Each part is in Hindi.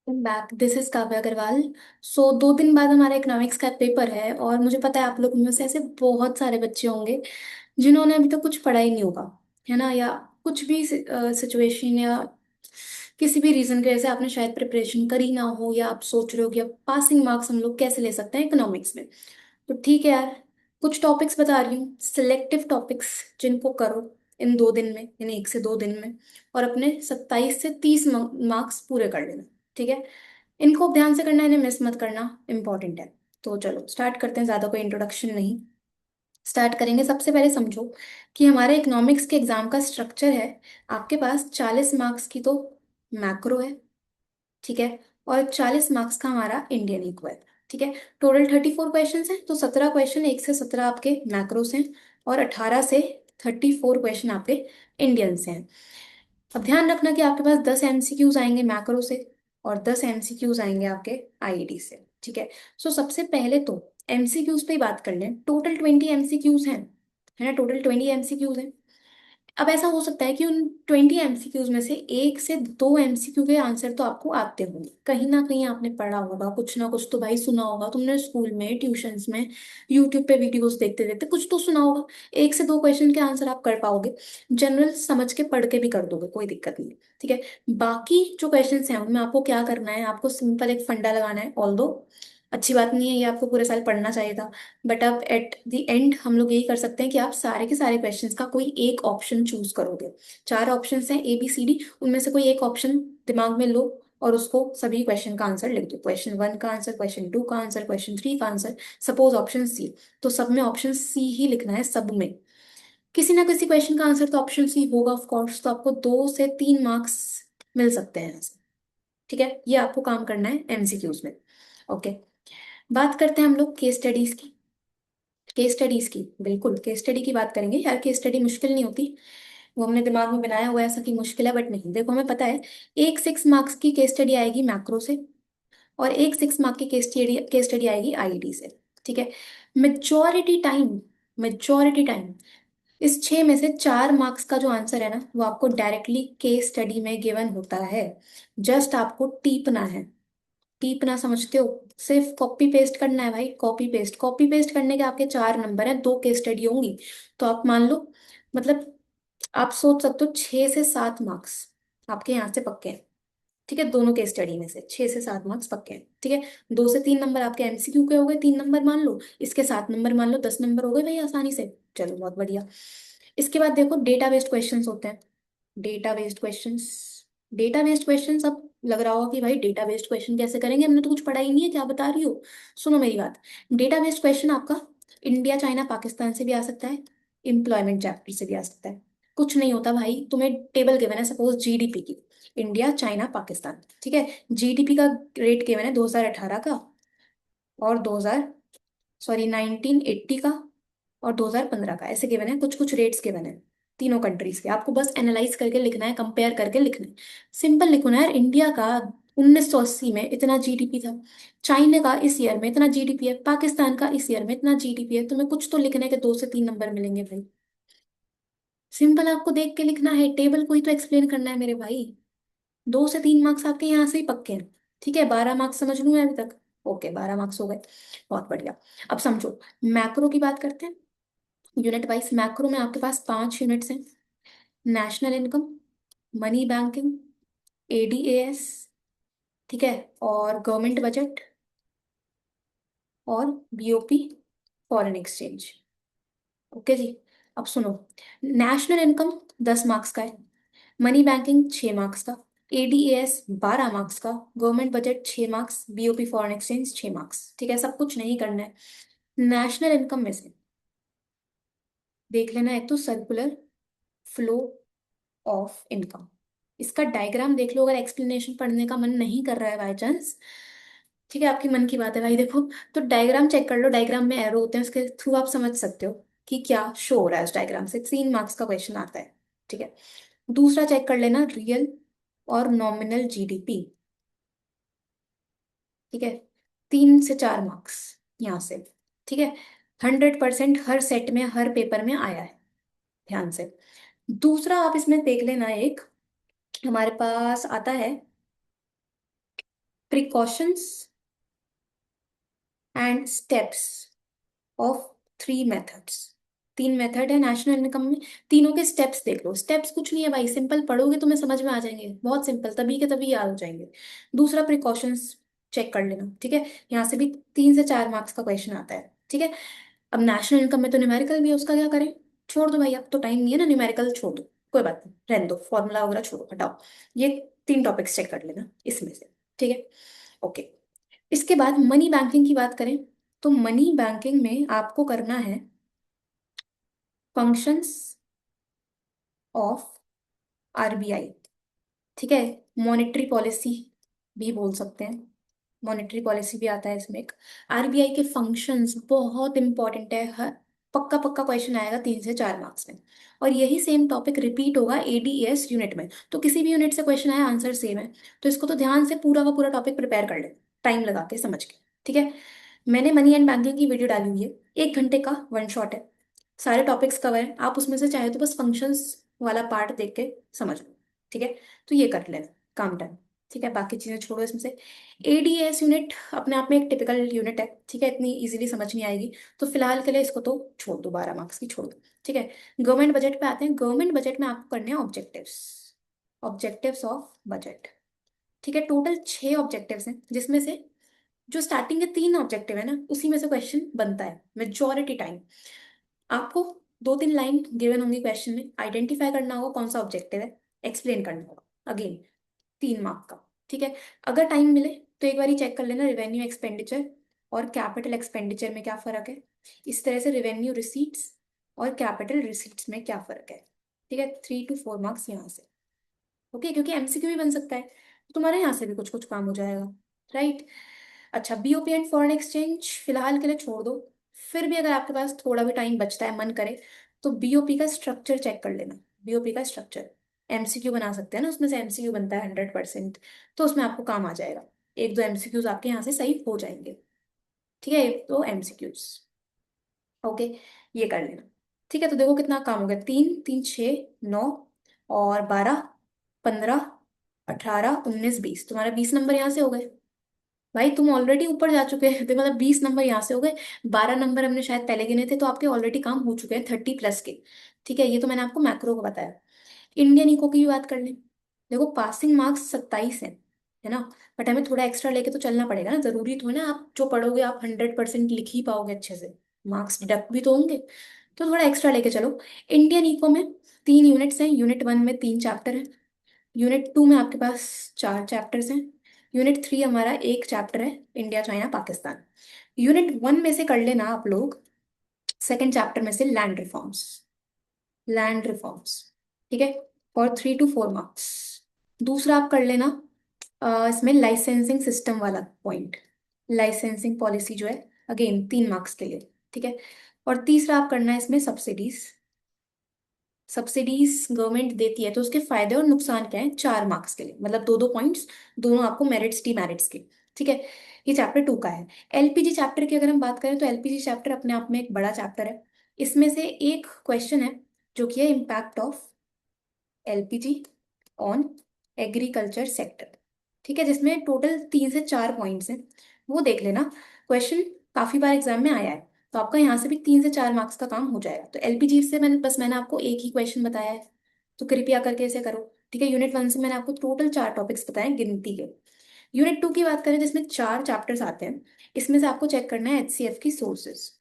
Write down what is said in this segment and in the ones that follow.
Back, this is Kavya Agarwal. So 2 दिन बाद हमारा इकोनॉमिक्स का पेपर है और मुझे पता है आप लोग में से ऐसे बहुत सारे बच्चे होंगे जिन्होंने अभी तक कुछ पढ़ा ही नहीं होगा, है ना? या कुछ भी सिचुएशन या किसी भी रीजन की वजह से आपने शायद प्रिपरेशन करी ना हो, या आप सोच रहे हो कि अब पासिंग मार्क्स हम लोग कैसे ले सकते हैं इकोनॉमिक्स में। तो ठीक है यार, कुछ टॉपिक्स बता रही हूँ, सिलेक्टिव टॉपिक्स, जिनको करो इन 2 दिन में, इन 1 से 2 दिन में, और अपने 27 से 30 मार्क्स पूरे कर लेना। ठीक है? इनको ध्यान से करना, इन्हें मिस मत करना, इंपॉर्टेंट है। तो चलो स्टार्ट करते हैं, ज्यादा कोई इंट्रोडक्शन नहीं। स्टार्ट करेंगे, सबसे पहले समझो कि हमारे इकोनॉमिक्स के एग्जाम का स्ट्रक्चर है। आपके पास 40 मार्क्स की तो मैक्रो है, ठीक है, और 40 मार्क्स का हमारा इंडियन इक्वल। ठीक है? टोटल 34 क्वेश्चन हैं, तो 17 क्वेश्चन, 1 से 17 आपके मैक्रो से हैं, और 18 से 34 क्वेश्चन आपके इंडियन से हैं। अब ध्यान रखना कि आपके पास 10 एमसीक्यूज आएंगे मैक्रो से, और 10 एमसीक्यूज आएंगे आपके आईआईटी से। ठीक है? सो सबसे पहले तो एमसीक्यूज पे ही बात कर लें। टोटल 20 एमसीक्यूज हैं, है ना? टोटल 20 एमसीक्यूज हैं। अब ऐसा हो सकता है कि उन 20 एमसीक्यूज में से 1 से 2 एमसीक्यू के आंसर तो आपको आते होंगे, कहीं ना कहीं आपने पढ़ा होगा, कुछ ना कुछ तो भाई सुना होगा तुमने, स्कूल में, ट्यूशंस में, यूट्यूब पे वीडियोस देखते देखते कुछ तो सुना होगा। 1 से 2 क्वेश्चन के आंसर आप कर पाओगे, जनरल समझ के पढ़ के भी कर दोगे, कोई दिक्कत नहीं है। ठीक है? बाकी जो क्वेश्चन हैं उनमें आपको क्या करना है, आपको सिंपल एक फंडा लगाना है। ऑल दो अच्छी बात नहीं है, ये आपको पूरे साल पढ़ना चाहिए था, बट अब एट द एंड हम लोग यही कर सकते हैं कि आप सारे के सारे क्वेश्चंस का कोई एक ऑप्शन चूज करोगे। 4 ऑप्शंस हैं ABCD, उनमें से कोई एक ऑप्शन दिमाग में लो और उसको सभी क्वेश्चन का आंसर लिख दो। क्वेश्चन 1 का आंसर, क्वेश्चन 2 का आंसर, क्वेश्चन 3 का आंसर। सपोज ऑप्शन C, तो सब में ऑप्शन C ही लिखना है, सब में किसी ना किसी क्वेश्चन का आंसर तो ऑप्शन C होगा ऑफ कोर्स, तो आपको 2 से 3 मार्क्स मिल सकते हैं ऐसे। ठीक है? ये आपको काम करना है एमसीक्यूज में। ओके, बात करते हैं हम लोग केस स्टडीज की। केस स्टडीज की, बिल्कुल केस स्टडी की बात करेंगे यार। केस स्टडी मुश्किल नहीं होती, वो हमने दिमाग में बनाया हुआ है ऐसा कि मुश्किल है, बट नहीं, देखो हमें पता है। एक 6 मार्क्स की केस स्टडी आएगी मैक्रो से, और एक 6 मार्क की केस स्टडी आएगी आईआईटी से। ठीक है? मेजोरिटी टाइम इस 6 में से 4 मार्क्स का जो आंसर है ना, वो आपको डायरेक्टली केस स्टडी में गिवन होता है। जस्ट आपको टीपना है। टीपना समझते हो? सिर्फ कॉपी पेस्ट करना है भाई, कॉपी पेस्ट। कॉपी पेस्ट करने के आपके 4 नंबर हैं, 2 केस स्टडी होंगी, तो आप मान लो, मतलब आप सोच सकते हो 6 से 7 मार्क्स आपके यहाँ से पक्के हैं। ठीक है? दोनों केस स्टडी में से 6 से 7 मार्क्स पक्के हैं। ठीक है? 2 से 3 नंबर आपके एमसीक्यू के हो गए, 3 नंबर मान लो, इसके 7 नंबर मान लो, 10 नंबर हो गए भाई आसानी से। चलो बहुत बढ़िया। इसके बाद देखो डेटा बेस्ड क्वेश्चंस होते हैं। Data based questions, data based questions, अब लग रहा होगा कि भाई डेटा बेस्ड क्वेश्चन कैसे करेंगे, हमने तो कुछ पढ़ा ही नहीं है, क्या बता रही हो? सुनो मेरी बात। डेटा बेस्ड क्वेश्चन आपका इंडिया, चाइना, पाकिस्तान से भी आ सकता है, एम्प्लॉयमेंट चैप्टर से भी आ सकता है। कुछ नहीं होता भाई, तुम्हें टेबल गिवन है सपोज जीडीपी की, इंडिया, चाइना, पाकिस्तान। ठीक है? जीडीपी का रेट गिवन है 2018 का, और 2000, सॉरी 1980 का, और 2015 का, ऐसे गिवन है, कुछ कुछ रेट्स गिवन है तीनों कंट्रीज के। आपको बस एनालाइज करके लिखना है, कंपेयर करके लिखना है। सिंपल लिखो ना यार, इंडिया का 1980 में इतना जीडीपी था, चाइना का इस ईयर में इतना जीडीपी है, पाकिस्तान का इस ईयर में इतना जीडीपी है। तुम्हें कुछ तो लिखने के 2 से 3 नंबर मिलेंगे भाई। सिंपल आपको देख के लिखना है, टेबल को ही तो एक्सप्लेन करना है मेरे भाई। 2 से 3 मार्क्स आपके यहाँ से ही पक्के हैं। ठीक है? 12 मार्क्स समझ लूँ मैं अभी तक? ओके, 12 मार्क्स हो गए, बहुत बढ़िया। अब समझो, मैक्रो की बात करते हैं। यूनिट वाइज मैक्रो में आपके पास 5 यूनिट्स हैं। National income, money banking, ADAS, ठीक है, और गवर्नमेंट बजट, और बीओपी, फॉरेन एक्सचेंज। ओके जी। अब सुनो, नेशनल इनकम 10 मार्क्स का है, मनी बैंकिंग 6 मार्क्स का, एडीएएस 12 मार्क्स का, government budget 6 marks, BOP foreign exchange 6 marks. ठीक है? सब कुछ नहीं करना है। नेशनल इनकम में से देख लेना, एक तो सर्कुलर फ्लो ऑफ इनकम, इसका डायग्राम देख लो अगर एक्सप्लेनेशन पढ़ने का मन नहीं कर रहा है बाय चांस। ठीक है? आपकी मन की बात है भाई, देखो तो डायग्राम चेक कर लो, डायग्राम में एरो होते हैं, उसके थ्रू आप समझ सकते हो कि क्या शो हो रहा है उस डायग्राम से। 3 मार्क्स का क्वेश्चन आता है। ठीक है? दूसरा चेक कर लेना, रियल और नॉमिनल जीडीपी। ठीक है? 3 से 4 मार्क्स यहाँ से। ठीक है? 100% हर सेट में, हर पेपर में आया है, ध्यान से। दूसरा आप इसमें देख लेना, एक हमारे पास आता है precautions and steps of three methods. तीन मेथड है नेशनल इनकम में, तीनों के स्टेप्स देख लो। स्टेप्स कुछ नहीं है भाई, सिंपल पढ़ोगे तुम्हें समझ में आ जाएंगे, बहुत सिंपल, तभी के तभी याद हो जाएंगे। दूसरा प्रिकॉशंस चेक कर लेना, ठीक है। यहाँ से भी 3 से 4 मार्क्स का क्वेश्चन आता है, ठीक है। अब नेशनल इनकम में तो न्यूमेरिकल भी है, उसका क्या करें? छोड़ दो भाई, अब तो टाइम नहीं है ना, न्यूमेरिकल छोड़ दो, कोई बात नहीं, रहने दो, फॉर्मूला वगैरह छोड़ो, हटाओ। ये 3 टॉपिक्स चेक कर लेना इसमें से, ठीक है। ओके। इसके बाद मनी बैंकिंग की बात करें, तो मनी बैंकिंग में आपको करना है फंक्शंस ऑफ आरबीआई, ठीक है। मॉनेटरी पॉलिसी भी बोल सकते हैं, मॉनेटरी पॉलिसी भी आता है इसमें एक। आरबीआई के फंक्शंस बहुत इंपॉर्टेंट है, हर पक्का पक्का क्वेश्चन आएगा 3 से 4 मार्क्स में। और यही सेम टॉपिक रिपीट होगा एडीएस यूनिट में, तो किसी भी यूनिट से क्वेश्चन आया आंसर सेम है। तो इसको तो ध्यान से पूरा का पूरा टॉपिक प्रिपेयर कर ले, टाइम लगा के समझ के, ठीक है। मैंने मनी एंड बैंकिंग की वीडियो डाली हुई है, 1 घंटे का वन शॉट है, सारे टॉपिक्स कवर है, आप उसमें से चाहे तो बस फंक्शंस वाला पार्ट देख के समझ लो, ठीक है। तो ये कर लेना, काम डन, ठीक है। बाकी चीजें छोड़ो इसमें से। एडीएस यूनिट अपने आप में एक टिपिकल यूनिट है, ठीक है, इतनी इजीली समझ नहीं आएगी, तो फिलहाल के लिए इसको तो छोड़ दो, 12 मार्क्स की छोड़ दो, ठीक है। गवर्नमेंट बजट पे आते हैं। गवर्नमेंट बजट में आपको करने हैं ऑब्जेक्टिव्स, ऑब्जेक्टिव्स ऑफ बजट, ठीक है। टोटल 6 ऑब्जेक्टिव्स हैं, जिसमें से जो स्टार्टिंग के 3 ऑब्जेक्टिव है ना, उसी में से क्वेश्चन बनता है मेजोरिटी टाइम। आपको 2-3 लाइन गिवन होंगी क्वेश्चन में, आइडेंटिफाई करना होगा कौन सा ऑब्जेक्टिव है, एक्सप्लेन करना होगा, अगेन 3 मार्क का, ठीक है। अगर टाइम मिले तो एक बार चेक कर लेना रिवेन्यू एक्सपेंडिचर और कैपिटल एक्सपेंडिचर में क्या फर्क है। इस तरह से रिवेन्यू रिसीट्स और कैपिटल रिसीट्स में क्या फर्क है, ठीक है। 3 to 4 मार्क्स यहाँ से, ओके, क्योंकि एमसीक्यू भी बन सकता है, तुम्हारे यहाँ से भी कुछ कुछ काम हो जाएगा, राइट। अच्छा, बीओपी एंड फॉरेन एक्सचेंज फिलहाल के लिए छोड़ दो। फिर भी अगर आपके पास थोड़ा भी टाइम बचता है, मन करे, तो बीओपी का स्ट्रक्चर चेक कर लेना। बीओपी का स्ट्रक्चर एमसीक्यू बना सकते हैं ना, उसमें से एमसीक्यू बनता है 100%, तो उसमें आपको काम आ जाएगा। 1-2 एमसीक्यूज आपके यहाँ से सही हो जाएंगे, ठीक है। तो एमसीक्यूज, ओके, ये कर लेना, ठीक है। तो देखो कितना काम हो गया, 3 3 6 9 और 12 15 18 19 20, तुम्हारा 20 नंबर यहाँ से हो गए। भाई तुम ऑलरेडी ऊपर जा चुके हैं, तो मतलब 20 नंबर यहाँ से हो गए। 12 नंबर हमने शायद पहले गिने थे, तो आपके ऑलरेडी काम हो चुके हैं 30+ के, ठीक है। ये तो मैंने आपको मैक्रो को बताया। इंडियन इको की भी बात कर लें, देखो पासिंग मार्क्स 27 है ना, बट हमें थोड़ा एक्स्ट्रा लेके तो चलना पड़ेगा ना, जरूरी तो है ना आप जो पढ़ोगे आप 100% लिख ही पाओगे अच्छे से, मार्क्स डिडक्ट भी तो होंगे, तो थोड़ा एक्स्ट्रा लेके चलो। इंडियन इको में 3 यूनिट्स हैं, यूनिट 1 में 3 चैप्टर हैं, यूनिट 2 में आपके पास 4 चैप्टर्स हैं, यूनिट 3 हमारा एक चैप्टर है, इंडिया चाइना पाकिस्तान। यूनिट 1 में से कर लेना आप लोग सेकेंड चैप्टर में से लैंड रिफॉर्म्स, लैंड रिफॉर्म्स, ठीक है, और 3 to 4 मार्क्स। दूसरा आप कर लेना इसमें लाइसेंसिंग सिस्टम वाला पॉइंट, लाइसेंसिंग पॉलिसी जो है, अगेन 3 मार्क्स के लिए, ठीक है। और तीसरा आप करना है इसमें सब्सिडीज, सब्सिडीज गवर्नमेंट देती है तो उसके फायदे और नुकसान क्या है, 4 मार्क्स के लिए, मतलब 2-2 पॉइंट्स, दोनों आपको मेरिट्स डीमेरिट्स के, ठीक है। ये चैप्टर 2 का है। एलपीजी चैप्टर की अगर हम बात करें, तो एलपीजी चैप्टर अपने आप में एक बड़ा चैप्टर है। इसमें से एक क्वेश्चन है जो कि है impact of LPG on agriculture sector, ठीक है, जिसमें टोटल 3 से 4 पॉइंट्स हैं, वो देख लेना। क्वेश्चन काफी बार एग्जाम में आया है, तो आपका यहाँ से भी 3 से 4 मार्क्स का काम हो जाएगा। तो एलपीजी से मैंने आपको एक ही क्वेश्चन बताया है, तो कृपया करके इसे करो, ठीक है। यूनिट 1 से मैंने आपको टोटल 4 टॉपिक्स बताए गिनती के। यूनिट 2 की बात करें, जिसमें 4 चैप्टर्स आते हैं, इसमें से आपको चेक करना है एचसीएफ की सोर्सेज,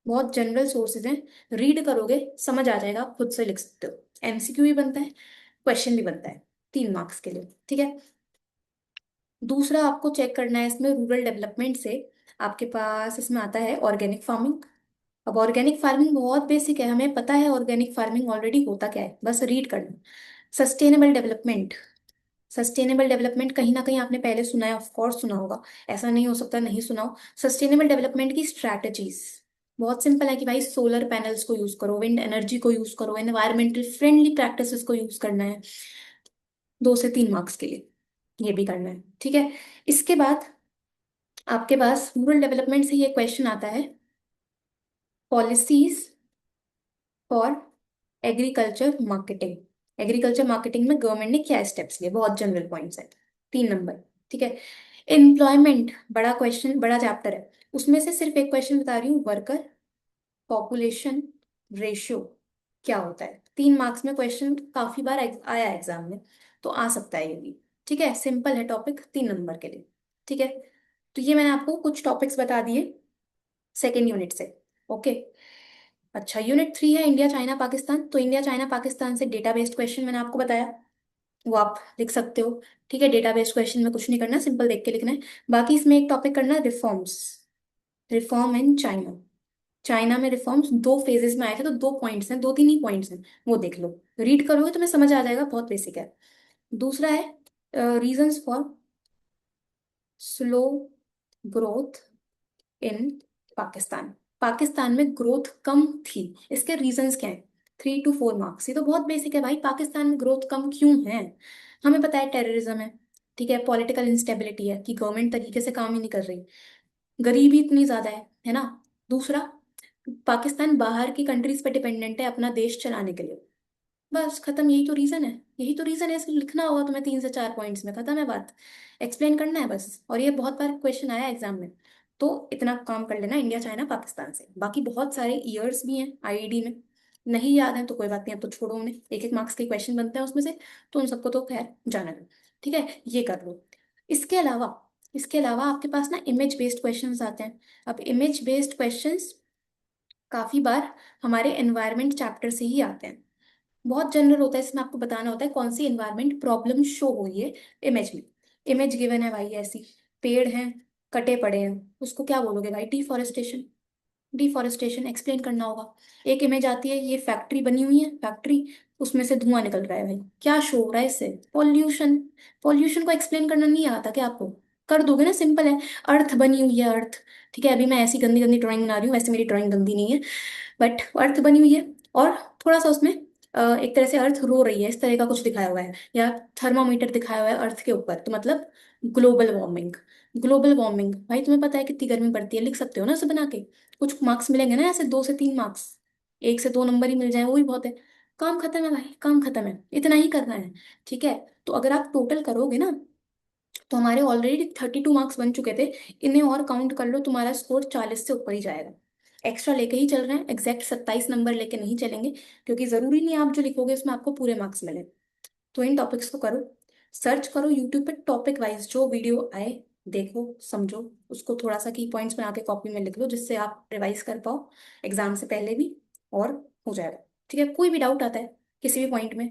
बहुत जनरल सोर्सेज हैं, रीड करोगे समझ आ जाएगा, आप खुद से लिख सकते हो। एमसीक्यू भी बनता है, क्वेश्चन भी बनता है, 3 मार्क्स के लिए, ठीक है। दूसरा आपको चेक करना है इसमें रूरल डेवलपमेंट से, आपके पास इसमें आता है ऑर्गेनिक फार्मिंग। अब ऑर्गेनिक फार्मिंग बहुत बेसिक है, हमें पता है ऑर्गेनिक फार्मिंग ऑलरेडी होता क्या है, बस रीड करना। सस्टेनेबल डेवलपमेंट, सस्टेनेबल डेवलपमेंट कहीं ना कहीं आपने पहले सुना है, ऑफ कोर्स सुना होगा, ऐसा नहीं हो सकता नहीं सुना हो। सस्टेनेबल डेवलपमेंट की स्ट्रैटेजीज बहुत सिंपल है कि भाई सोलर पैनल्स को यूज करो, विंड एनर्जी को यूज करो, एनवायरमेंटल फ्रेंडली प्रैक्टिसेस को यूज करना है, 2 से 3 मार्क्स के लिए ये भी करना है, ठीक है। इसके बाद आपके पास रूरल डेवलपमेंट से ये क्वेश्चन आता है, policies for agriculture marketing, agriculture marketing में गवर्नमेंट ने क्या स्टेप्स लिए, बहुत जनरल पॉइंट्स है, 3 नंबर, ठीक है। एम्प्लॉयमेंट बड़ा क्वेश्चन, बड़ा चैप्टर है, उसमें से सिर्फ एक क्वेश्चन बता रही हूँ, वर्कर पॉपुलेशन रेशियो क्या होता है। 3 मार्क्स में क्वेश्चन काफी बार आया एग्जाम में, तो आ सकता है ये भी। ठीक है, सिंपल है टॉपिक, 3 नंबर के लिए। ठीक है, तो ये मैंने आपको कुछ टॉपिक्स बता दिए सेकेंड यूनिट से। ओके। अच्छा, यूनिट 3 है इंडिया चाइना पाकिस्तान। तो इंडिया चाइना पाकिस्तान से डेटा बेस्ड क्वेश्चन मैंने आपको बताया, वो आप लिख सकते हो। ठीक है, डेटा बेस्ड क्वेश्चन में कुछ नहीं करना, सिंपल देख के लिखना है। बाकी इसमें एक टॉपिक करना है reforms, reform in China. China में रिफॉर्म्स 2 फेजेस में आए थे, तो 2 पॉइंट्स हैं, 2 3 ही पॉइंट्स हैं, वो देख लो। रीड करोगे तो मैं समझ आ जाएगा, बहुत बेसिक है। दूसरा है reasons for slow growth in Pakistan. Pakistan में ग्रोथ कम थी, इसके रीजंस क्या हैं। 3 to 4 मार्क्स, ये तो बहुत बेसिक है भाई, पाकिस्तान में ग्रोथ कम क्यों है। हमें पता है टेररिज्म है, ठीक है, पॉलिटिकल इंस्टेबिलिटी है कि गवर्नमेंट तरीके से काम ही नहीं कर रही, गरीबी इतनी ज्यादा है ना। दूसरा, पाकिस्तान बाहर की कंट्रीज पे डिपेंडेंट है अपना देश चलाने के लिए। बस खत्म, यही तो रीजन है, यही तो रीजन है। इसको लिखना होगा तुम्हें 3 से 4 पॉइंट्स में, खत्म है बात। एक्सप्लेन करना है बस, और ये बहुत बार क्वेश्चन आया एग्जाम में। तो इतना काम कर लेना इंडिया चाइना पाकिस्तान से। बाकी बहुत सारे ईयर्स भी हैं आईआईडी में, नहीं याद है तो कोई बात नहीं, अब तो छोड़ो उन्हें, 1 1 मार्क्स के क्वेश्चन बनते हैं उसमें से, तो उन सबको तो खैर जाना दो। ठीक है, ये कर लो। इसके अलावा, इसके अलावा आपके पास ना इमेज बेस्ड क्वेश्चंस आते हैं। अब इमेज बेस्ड क्वेश्चंस काफी बार हमारे एनवायरमेंट चैप्टर से ही आते हैं। बहुत जनरल होता है, इसमें आपको बताना होता है कौन सी एनवायरमेंट प्रॉब्लम शो हो रही है इमेज में। इमेज गिवन है भाई ऐसी, पेड़ हैं, कटे पड़े हैं, उसको क्या बोलोगे भाई, डिफॉरेस्टेशन। डिफॉरेस्टेशन एक्सप्लेन करना होगा। एक इमेज आती है, ये फैक्ट्री बनी हुई है, फैक्ट्री, उसमें से धुआं निकल रहा है भाई, क्या शो हो रहा है इससे, पॉल्यूशन। पॉल्यूशन को एक्सप्लेन करना नहीं आता क्या आपको, कर दोगे ना, सिंपल है। अर्थ बनी हुई है, अर्थ, ठीक है, अभी मैं ऐसी गंदी गंदी ड्राइंग बना रही हूँ, वैसे मेरी ड्राइंग गंदी नहीं है, बट अर्थ बनी हुई है, और थोड़ा सा उसमें एक तरह से अर्थ रो रही है, इस तरह का कुछ दिखाया हुआ है, या थर्मामीटर दिखाया हुआ है अर्थ के ऊपर, तो मतलब ग्लोबल वार्मिंग। ग्लोबल वार्मिंग भाई, तुम्हें पता है कितनी गर्मी पड़ती है, लिख सकते हो ना उसे बना के। कुछ मार्क्स मिलेंगे ना ऐसे, 2 से 3 मार्क्स, 1 से 2 नंबर ही मिल जाए वो भी बहुत है। काम खत्म है भाई, काम खत्म है, इतना ही करना है। ठीक है, तो अगर आप टोटल करोगे ना, तो हमारे ऑलरेडी 32 मार्क्स बन चुके थे, इन्हें और काउंट कर लो, तुम्हारा स्कोर 40 से ऊपर ही जाएगा। एक्स्ट्रा लेके ही चल रहे हैं, एग्जैक्ट 27 नंबर लेके नहीं चलेंगे, क्योंकि जरूरी नहीं आप जो लिखोगे उसमें आपको पूरे मार्क्स मिले। तो इन टॉपिक्स को करो, सर्च करो यूट्यूब पे टॉपिक वाइज, जो वीडियो आए देखो समझो, उसको थोड़ा सा की पॉइंट्स बना के कॉपी में लिख लो, जिससे आप रिवाइज कर पाओ एग्जाम से पहले भी, और हो जाएगा। ठीक है, कोई भी डाउट आता है किसी भी पॉइंट में,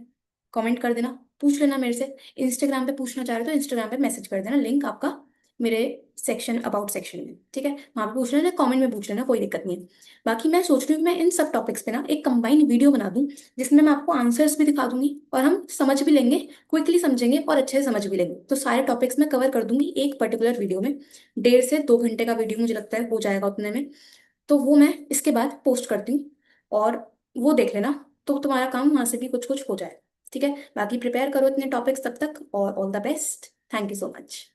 कमेंट कर देना, पूछ लेना मेरे से। इंस्टाग्राम पे पूछना चाह रहे हो तो इंस्टाग्राम पे मैसेज कर देना, लिंक आपका मेरे सेक्शन अबाउट सेक्शन में, ठीक है, वहां पे पूछ लेना, कमेंट में पूछ लेना, कोई दिक्कत नहीं है। बाकी मैं सोच रही हूँ कि मैं इन सब टॉपिक्स पे ना एक कंबाइंड वीडियो बना दूं, जिसमें मैं आपको आंसर्स भी दिखा दूंगी, और हम समझ भी लेंगे, क्विकली समझेंगे और अच्छे से समझ भी लेंगे। तो सारे टॉपिक्स मैं कवर कर दूंगी एक पर्टिकुलर वीडियो में, 1.5 से 2 घंटे का वीडियो मुझे लगता है हो जाएगा उतने में। तो वो मैं इसके बाद पोस्ट करती हूँ, और वो देख लेना, तो तुम्हारा काम वहां से भी कुछ कुछ हो जाए। ठीक है, बाकी प्रिपेयर करो इतने टॉपिक्स तब तक, और all the best, thank you so much.